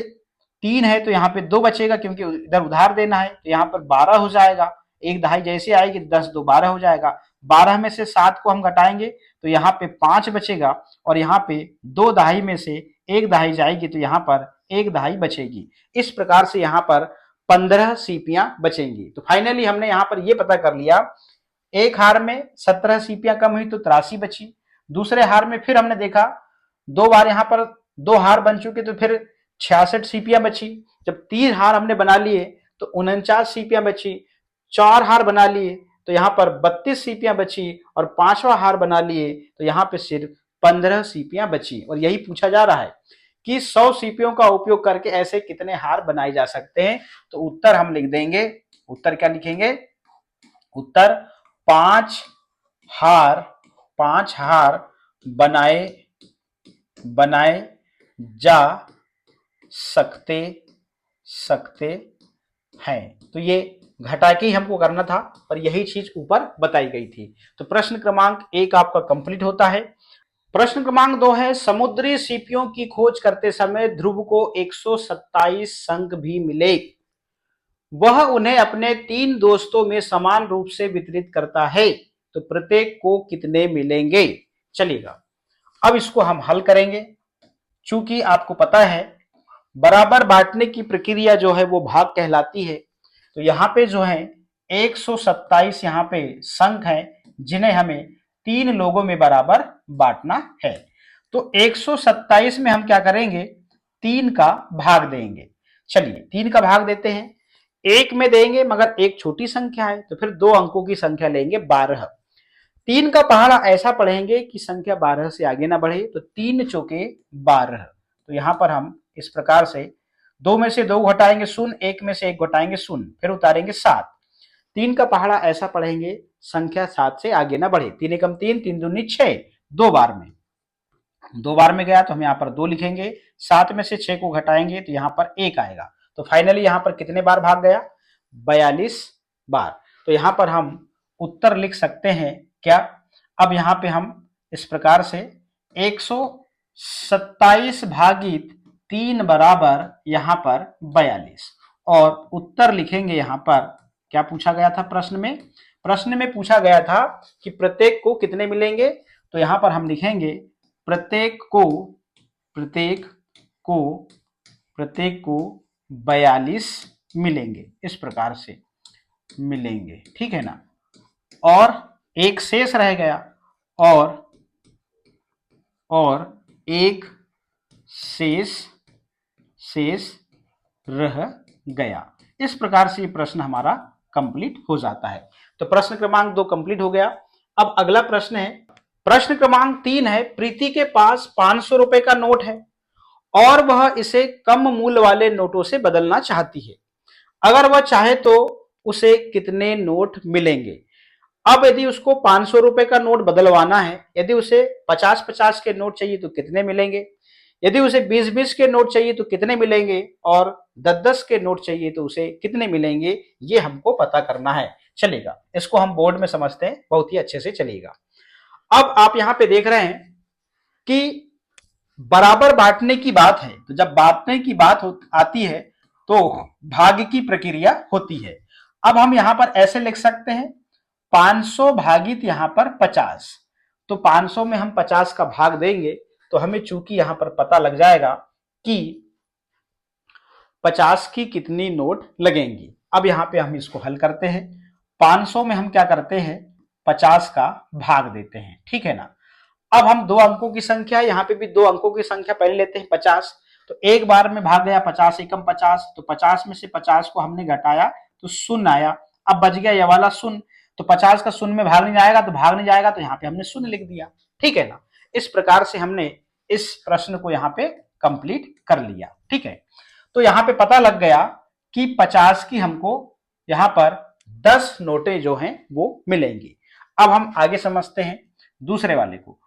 3 है, तो यहाँ पे 2 बचेगा, क्योंकि इधर उधार देना है, तो यहाँ पर 12 हो जाएगा। 1 दहाई जैसे आएगी, 10 2 12 हो जाएगा। 12 में से 7 को हम घटाएंगे, तो यहाँ पे 5 बचेगा, और यहाँ पे 2 दहाई में से 1 दहाई जाएगी, तो यहाँ पर 1 दहाई बचेगी। इस प्रकार से यहाँ पर 15 सीपियां बचेंगी। तो फाइनली हमने यहाँ पर ये पता कर लिया, एक हार में 17 सीपियां कम हुई तो 83 बची। दूसरे हार में फिर हमने देखा 2 बार यहाँ पर 2 हार बन चुके, तो फिर 66 सीपियां बची। जब 3 हार हमने बना लिए तो 49 सीपियां बची। 4 हार बना लिए तो यहाँ पर 32 सीपियां बची, और 5वां हार बना लिए तो यहाँ पे सिर्फ 15 सीपियां बची। और यही पूछा जा रहा है कि 100 सीपियों का उपयोग करके ऐसे कितने हार बनाए जा सकते हैं। तो उत्तर हम लिख देंगे, उत्तर क्या लिखेंगे, उत्तर 5 हार, 5 हार बनाए जा सकते हैं। तो ये घटा के ही हमको करना था, और यही चीज ऊपर बताई गई थी। तो प्रश्न क्रमांक 1 आपका कंप्लीट होता है। प्रश्न क्रमांक 2 है, समुद्री सीपियों की खोज करते समय ध्रुव को 127 शंख भी मिले। वह उन्हें अपने 3 दोस्तों में समान रूप से वितरित करता है, तो प्रत्येक को कितने मिलेंगे। चलिएगा अब इसको हम हल करेंगे। चूंकि आपको पता है बराबर बांटने की प्रक्रिया जो है वो भाग कहलाती है, तो यहाँ पे जो है 127 यहाँ पे शंख हैं, जिन्हें हमें 3 लोगों में बराबर बांटना है। तो 127 में हम क्या करेंगे, 3 का भाग देंगे। चलिए 3 का भाग देते हैं। 1 में देंगे मगर एक छोटी संख्या है, तो फिर 2 अंकों की संख्या लेंगे 12। 3 का पहाड़ा ऐसा पढ़ेंगे कि संख्या 12 से आगे ना बढ़े, तो 3 चौके 12। तो यहाँ पर हम इस प्रकार से 2 में से 2 घटाएंगे 0, 1 में से 1 घटाएंगे 0, फिर उतारेंगे 7। 3 का पहाड़ा ऐसा पढ़ेंगे संख्या 7 से आगे ना बढ़े। 3 एकम 3, 3 दूनी 6, 2 बार में, 2 बार में गया तो हम यहाँ पर 2 लिखेंगे। 7 में से 6 को घटाएंगे तो यहाँ पर 1 आएगा। तो फाइनली यहाँ पर कितने बार भाग गया, 42 बार। तो यहाँ पर हम उत्तर लिख सकते हैं क्या? अब यहां पे हम इस प्रकार से 127 भागित 3 बराबर यहां पर 42 और उत्तर लिखेंगे। यहां पर क्या पूछा गया था प्रश्न में? प्रश्न में पूछा गया था कि प्रत्येक को कितने मिलेंगे, तो यहां पर हम लिखेंगे प्रत्येक को 42 मिलेंगे, इस प्रकार से मिलेंगे, ठीक है ना। और एक शेष रह गया और एक शेष रह गया। इस प्रकार से ये प्रश्न हमारा कंप्लीट हो जाता है। तो प्रश्न क्रमांक 2 कंप्लीट हो गया। अब अगला प्रश्न है, प्रश्न क्रमांक 3 है, प्रीति के पास 500 रुपए का नोट है और वह इसे कम मूल्य वाले नोटों से बदलना चाहती है। अगर वह चाहे तो उसे कितने नोट मिलेंगे? अब यदि उसको 500 रुपए का नोट बदलवाना है, यदि उसे 50-50 के नोट चाहिए तो कितने मिलेंगे? यदि उसे 20-20 के नोट चाहिए तो कितने मिलेंगे? और 10-10 के नोट चाहिए तो उसे कितने मिलेंगे? ये हमको पता करना है। चलेगा, इसको हम बोर्ड में समझते हैं, बहुत ही अच्छे से चलेगा। अब आप यहां पे देख रहे हैं कि बराबर बांटने की बात है, तो जब बांटने की बात आती है तो भाग की प्रक्रिया होती है। अब हम यहां पर ऐसे लिख सकते हैं 500 भागित यहां पर 50, तो 500 में हम 50 का भाग देंगे तो हमें चूंकि यहां पर पता लग जाएगा कि 50 की कितनी नोट लगेंगी। अब यहां पे हम इसको हल करते हैं, 500 में हम क्या करते हैं 50 का भाग देते हैं, ठीक है ना। अब हम 2 अंकों की संख्या, यहां पे भी 2 अंकों की संख्या पहले लेते हैं 50, तो एक बार में भाग गया 50 एकम 50, तो 50 में से 50 को हमने घटाया तो शून्य आया। अब बच गया ये वाला शून्य, तो 50 का शून्य में भाग नहीं जाएगा, तो भाग नहीं जाएगा तो यहाँ पे हमने शून्य लिख दिया, ठीक है ना। इस प्रकार से हमने इस प्रश्न को यहाँ पे कंप्लीट कर लिया, ठीक है। तो यहाँ पे पता लग गया कि 50 की हमको यहाँ पर 10 नोटें जो हैं वो मिलेंगी। अब हम आगे समझते हैं दूसरे वाले को।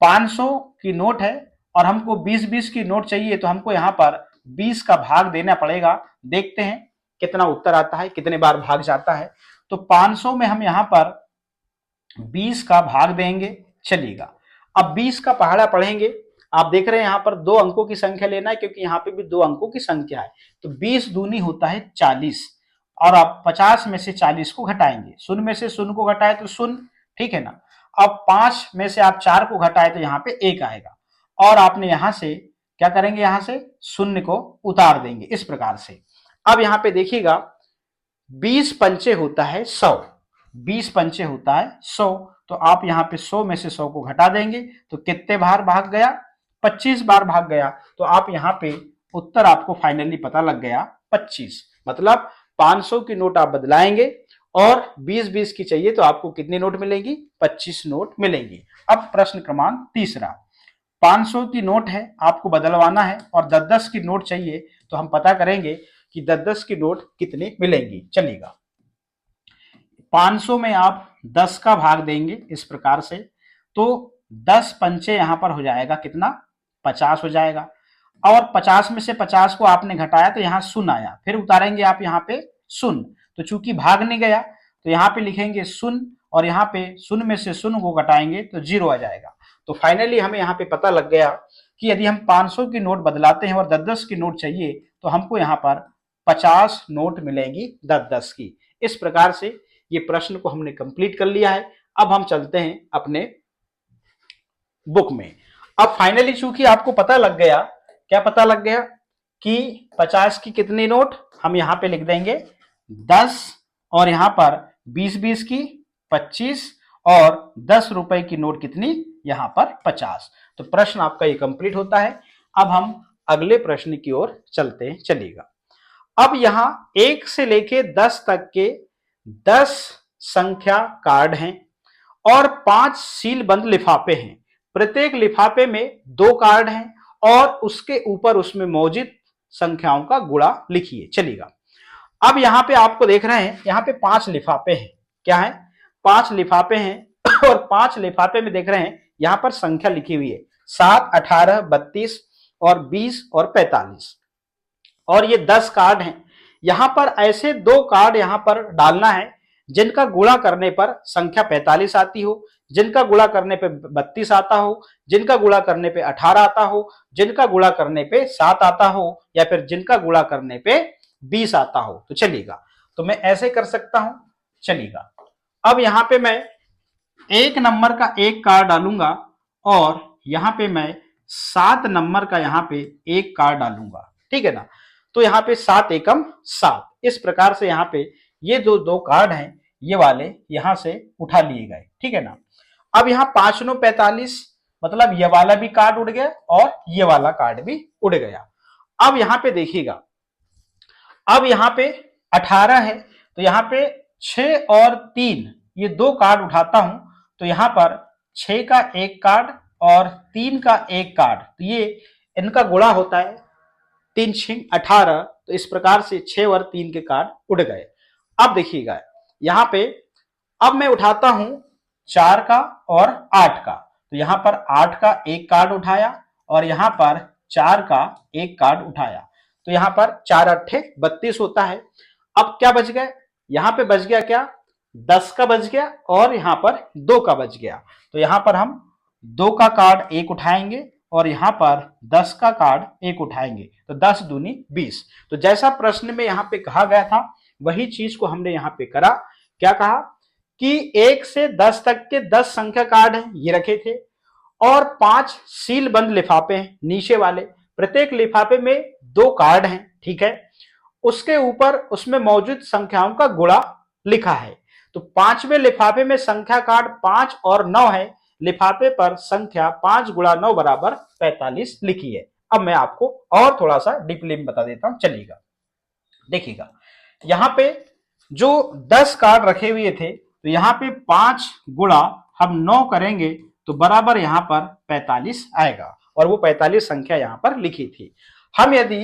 500 की नोट है और हमको 20-20 की नोट चाहिए, तो हमको यहाँ पर 20 का भाग देना पड़ेगा। देखते हैं कितना उत्तर आता है, कितने बार भाग जाता है। तो 500 में हम यहाँ पर 20 का भाग देंगे, चलिएगा। अब 20 का पहाड़ा पढ़ेंगे, आप देख रहे हैं यहाँ पर 2 अंकों की संख्या लेना है, क्योंकि यहाँ पे भी 2 अंकों की संख्या है। तो 20 दूनी होता है 40 और आप 50 में से 40 को घटाएंगे, शून्य में से शून्य को घटाए तो शून्य, ठीक है ना। अब 5 में से आप 4 को घटाए तो यहाँ पे 1 आएगा और आपने यहां से क्या करेंगे, यहां से शून्य को उतार देंगे, इस प्रकार से। अब यहाँ पे देखिएगा 20 पंचे होता है 100, 20 पंचे होता है 100, तो आप यहाँ पे 100 में से 100 को घटा देंगे तो कितने बार भाग गया, 25 बार भाग गया। तो आप यहाँ पे उत्तर आपको फाइनली पता लग गया 25, मतलब 500 की नोट आप बदलाएंगे और 20-20 की चाहिए तो आपको कितनी नोट मिलेंगी, 25 नोट मिलेंगी। अब प्रश्न क्रमांक तीसरा, 500 की नोट है, आपको बदलवाना है और 10-10 की नोट चाहिए, तो हम पता करेंगे कि 10-10 की नोट कितनी मिलेंगी। चलिएगा, 500 में आप 10 का भाग देंगे इस प्रकार से, तो 10 पंचे यहां पर हो जाएगा कितना, 50 हो जाएगा। और 50 में से 50 को आपने घटाया तो यहाँ शून्य आया, फिर उतारेंगे आप यहाँ पे शून्य, तो चूंकि भाग नहीं गया तो यहाँ पे लिखेंगे शून्य और यहाँ पे शून्य में से शून्य को घटाएंगे तो 0 आ जाएगा। तो फाइनली हमें यहाँ पे पता लग गया कि यदि हम 500 की नोट बदलाते हैं और 10-10 की नोट चाहिए तो हमको यहाँ पर 50 नोट मिलेंगी 10-10 की। इस प्रकार से ये प्रश्न को हमने कंप्लीट कर लिया है। अब हम चलते हैं अपने बुक में। अब फाइनली चूंकि आपको पता लग गया, क्या पता लग गया कि 50 की कितनी नोट, हम यहाँ पे लिख देंगे 10 और यहाँ पर 20-20 की 25 और 10 रुपए की नोट कितनी, यहाँ पर 50। तो प्रश्न आपका ये कंप्लीट होता है। अब हम अगले प्रश्न की ओर चलते हैं, चलिएगा। अब यहाँ 1 से लेके 10 तक के 10 संख्या कार्ड हैं और 5 सीलबंद लिफाफे हैं। प्रत्येक लिफाफे में 2 कार्ड हैं और उसके ऊपर उसमें मौजूद संख्याओं का गुणा लिखिए। चलिएगा, अब यहाँ पे आपको देख रहे हैं, यहाँ पे 5 लिफाफे हैं। क्या है, 5 लिफाफे हैं और 5 लिफाफे में देख रहे हैं यहाँ पर संख्या लिखी हुई है 7, 18, 32 और 20 और 45 और ये 10 कार्ड हैं। यहां पर ऐसे 2 कार्ड यहां पर डालना है जिनका गुणा करने पर संख्या 45 आती हो, जिनका गुणा करने पे 32 आता हो, जिनका गुणा करने पे 18 आता हो, जिनका गुणा करने पे 7 आता हो, या फिर जिनका गुणा करने पे 20 आता हो। तो चलिएगा, तो मैं ऐसे कर सकता हूं। चलिएगा, अब यहां पे मैं 1 नंबर का एक कार्ड डालूंगा और यहां पे मैं 7 नंबर का यहां पे एक कार्ड डालूंगा, ठीक है ना। तो यहां पे 7 एकम 7, इस प्रकार से यहां पे ये जो दो कार्ड हैं ये वाले यहां से उठा लिए गए, ठीक है ना। अब यहाँ 5 9 45, मतलब ये वाला भी कार्ड उड़ गया और ये वाला कार्ड भी उड़ गया। अब यहां पे देखिएगा, अब यहां पे 18 है, तो यहां पे 6 और 3 ये दो कार्ड उठाता हूं, तो यहां पर 6 का एक कार्ड और 3 का एक कार्ड, तो ये इनका गुणा होता है 3 6 18। तो इस प्रकार से 6 और 3 के कार्ड उड़ गए। अब देखिएगा यहां पे, अब मैं उठाता हूं 4 का और 8 का, तो यहां पर 8 का एक कार्ड उठाया और यहां पर 4 का एक कार्ड उठाया, तो यहां पर 4 अट्ठे 32 होता है। अब क्या बच गया, यहां पे बच गया क्या, 10 का बच गया और यहां पर 2 का बच गया। तो यहां पर हम 2 का कार्ड एक उठाएंगे और यहां पर 10 का कार्ड एक उठाएंगे, तो 10 दूनी 20। तो जैसा प्रश्न में यहां पे कहा गया था वही चीज को हमने यहां पे करा। क्या कहा कि 1 से 10 तक के 10 संख्या कार्ड हैं, ये रखे थे, और 5 सील बंद लिफाफे हैं नीचे वाले, प्रत्येक लिफाफे में 2 कार्ड हैं, ठीक है। उसके ऊपर उसमें मौजूद संख्याओं का गुणा लिखा है। तो 5वें लिफाफे में संख्या कार्ड 5 और 9 है, लिफाफे पर संख्या 5 गुणा 9 बराबर 45 लिखी है। अब मैं आपको और थोड़ा सा डीपली बता देता हूं, चलिएगा देखिएगा। यहां पे जो 10 कार्ड रखे हुए थे, तो यहां पे 5 गुणा हम 9 करेंगे तो बराबर यहां पर 45 आएगा, और वो 45 संख्या यहां पर लिखी थी। हम यदि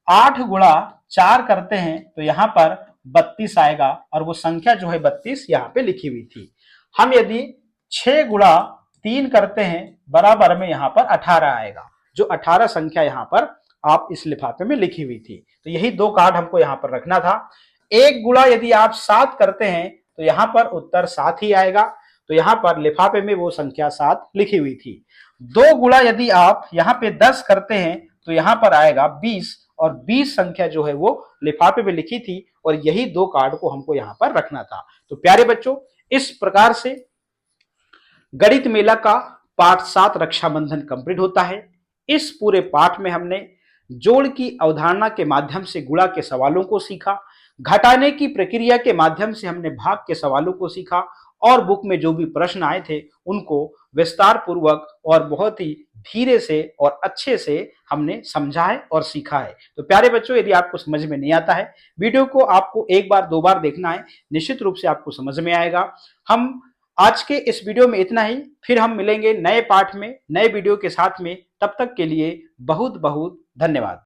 8 गुणा 4 करते हैं तो यहां पर 32 आएगा, और वो संख्या जो है 32 यहां पे लिखी हुई थी। हम यदि 6 गुणा 3 करते हैं बराबर में यहां पर 18 आएगा, जो 18 संख्या यहां पर आप इस लिफाफे में लिखी हुई थी। तो यही 2 कार्ड हमको यहां पर रखना था। 1 गुणा यदि आप 7 करते हैं तो यहां पर उत्तर 7 ही आएगा, तो यहां पर लिफाफे में वो संख्या 7 लिखी हुई थी। 2 गुणा यदि आप यहां पे 10 करते हैं तो यहां पर आएगा 20, और 20 संख्या जो है वो लिफाफे में लिखी थी, और यही 2 कार्ड को हमको यहां पर रखना था। तो प्यारे बच्चों, इस प्रकार से गणित मेला का पाठ 7 रक्षाबंधन कंप्लीट होता है। इस पूरे पाठ में हमने जोड़ की अवधारणा के माध्यम से गुणा के सवालों को सीखा, घटाने की प्रक्रिया के माध्यम से हमने भाग के सवालों को सीखा, और बुक में जो भी प्रश्न आए थे उनको विस्तार पूर्वक और बहुत ही धीरे से और अच्छे से हमने समझा है और सीखा है। तो प्यारे बच्चों, यदि आपको समझ में नहीं आता है, वीडियो को आपको एक बार 2 बार देखना है, निश्चित रूप से आपको समझ में आएगा। हम आज के इस वीडियो में इतना ही, फिर हम मिलेंगे नए पाठ में नए वीडियो के साथ में। तब तक के लिए बहुत बहुत धन्यवाद।